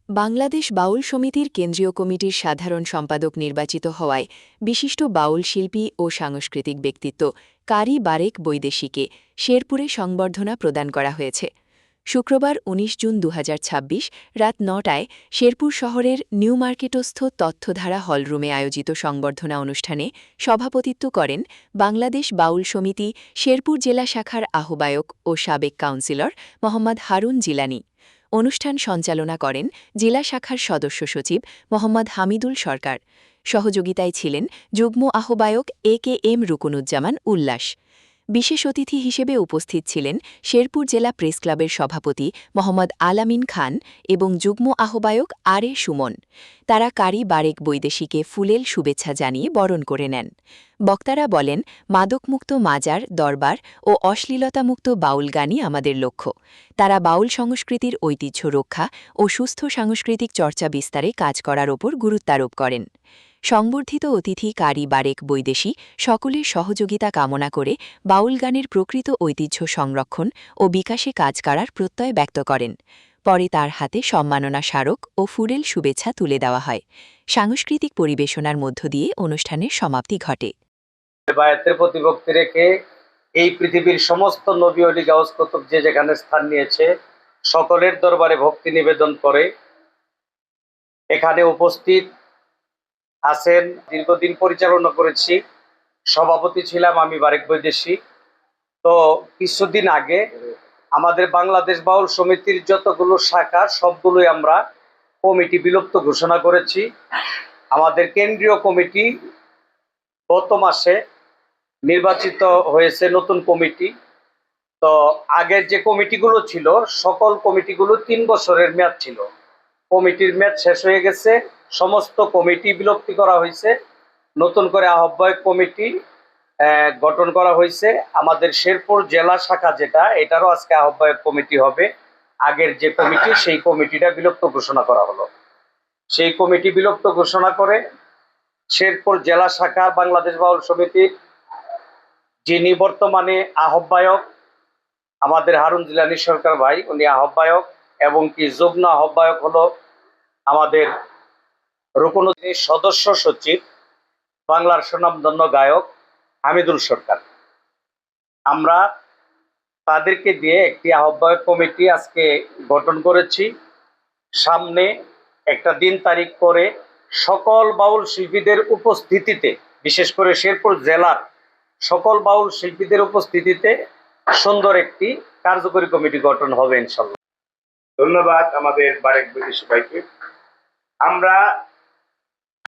বাংলাদেশ বাউল সমিতির কেন্দ্রীয় কমিটির সাধারণ সম্পাদক নির্বাচিত হওয়ায় বিশিষ্ট বাউল শিল্পী ও সাংস্কৃতিক ব্যক্তিত্ব কারি বারেক বৈদেশিকে শেরপুরে সংবর্ধনা প্রদান করা হয়েছে। শুক্রবার ১৯ জুন ২০২৬ রাত ৯টায় শেরপুর শহরের নিউ মার্কেটস্থ তথ্যধারা হলরুমে আয়োজিত সংবর্ধনা অনুষ্ঠানে সভাপতিত্ব করেন বাংলাদেশ বাউল সমিতি শেরপুর জেলা শাখার আহ্বায়ক ও সাবেক কাউন্সিলর মোহাম্মদ হারুন জিলানী। অনুষ্ঠান সঞ্চালনা করেন জেলা শাখার সদস্য সচিব মোহাম্মদ হামিদুল সরকার। সহযোগিতায় ছিলেন যুগ্ম আহ্বায়ক এ.কে.এম. রুকনুজ্জামান উল্লাস। বিশেষ অতিথি হিসেবে উপস্থিত ছিলেন শেরপুর জেলা প্রেস ক্লাবের সভাপতি মোহাম্মদ আলামিন খান এবং যুগ্ম আহ্বায়ক আর.এ. সুমন। তারা কারি বারেক বৈদেশিকে ফুলেল শুভেচ্ছা জানিয়ে বরণ করে নেন। বক্তারা বলেন, মাদকমুক্ত মাজার, দরবার ও অশ্লীলতামুক্ত বাউল গানই আমাদের লক্ষ্য। তারা বাউল সংস্কৃতির ঐতিহ্য রক্ষা ও সুস্থ সাংস্কৃতিক চর্চা বিস্তারে কাজ করার ওপর গুরুত্বারোপ করেন। সংবর্ধিত অতিথি কারি বারেক বৈদেশি সকলের সহযোগিতা কামনা করে বাউল গানের প্রকৃত ঐতিহ্য সংরক্ষণ ও বিকাশে কাজ করার প্রত্যয় ব্যক্ত করেন। পরে তার হাতে সম্মাননা স্মারক ও ফুলেল শুভেচ্ছা তুলে দেওয়া হয়। সাংস্কৃতিক পরিবেশনার মধ্য দিয়ে অনুষ্ঠানের সমাপ্তি ঘটে। বায়াতের প্রতিভক্তি রেখে এই পৃথিবীর সমস্ত নবী ওলি গাউস কুতুব যে যেখানে স্থান নিয়েছে সকলের দরবারে ভক্তি নিবেদন করে এখানে উপস্থিত আছেন। দীর্ঘদিন পরিচালনা করেছি, সভাপতি ছিলাম আমি বারেক বৈদেশি। তো কিছুদিন আগে আমাদের বাংলাদেশ বাউল সমিতির যতগুলো শাখা সবগুলোই আমরা কমিটি বিলুপ্ত ঘোষণা করেছি। আমাদের কেন্দ্রীয় কমিটি গত মাসে নির্বাচিত হয়েছে নতুন কমিটি। তো আগের যে কমিটিগুলো ছিল সকল কমিটিগুলো ৩ বছরের মেয়াদ ছিল। কমিটির মেয়াদ শেষ হয়ে গেছে, সমস্ত কমিটি বিলুপ্তি করা হয়েছে। নতুন করে আহ্বায়ক কমিটি গঠন করা হয়েছে। আমাদের শেরপুর জেলা শাখা যেটা, এটারও আজকে আহ্বায়ক কমিটি হবে। আগের যে কমিটি সেই কমিটিটা বিলুপ্ত ঘোষণা করা হলো। সেই কমিটি বিলুপ্ত ঘোষণা করে শেরপুর জেলা শাখা বাংলাদেশ বাউল সমিতির যিনি বর্তমানে আহ্বায়ক আমাদের হারুন জিলানী সরকার ভাই, উনি আহ্বায়ক, এবং কি যুগ্ম আহ্বায়ক হলো আমাদের রুকনুদ্দিন সদস্য সচিব বাংলার সুনামধন্য গায়ক হামিদুল সরকার। আমরা তাদেরকে দিয়ে একটি আহ্বায়ক কমিটি আজকে গঠন করেছি। সামনে একটা দিন তারিখ করে সকল বাউল শিল্পীদের উপস্থিতিতে, বিশেষ করে শেরপুর জেলার সকল বাউল শিল্পীদের উপস্থিতিতে সুন্দর একটি কার্যকরী কমিটি গঠন হবে ইনশাল্লাহ। ধন্যবাদ আমাদের বারেক বৈদেশি ভাইকে। আমরা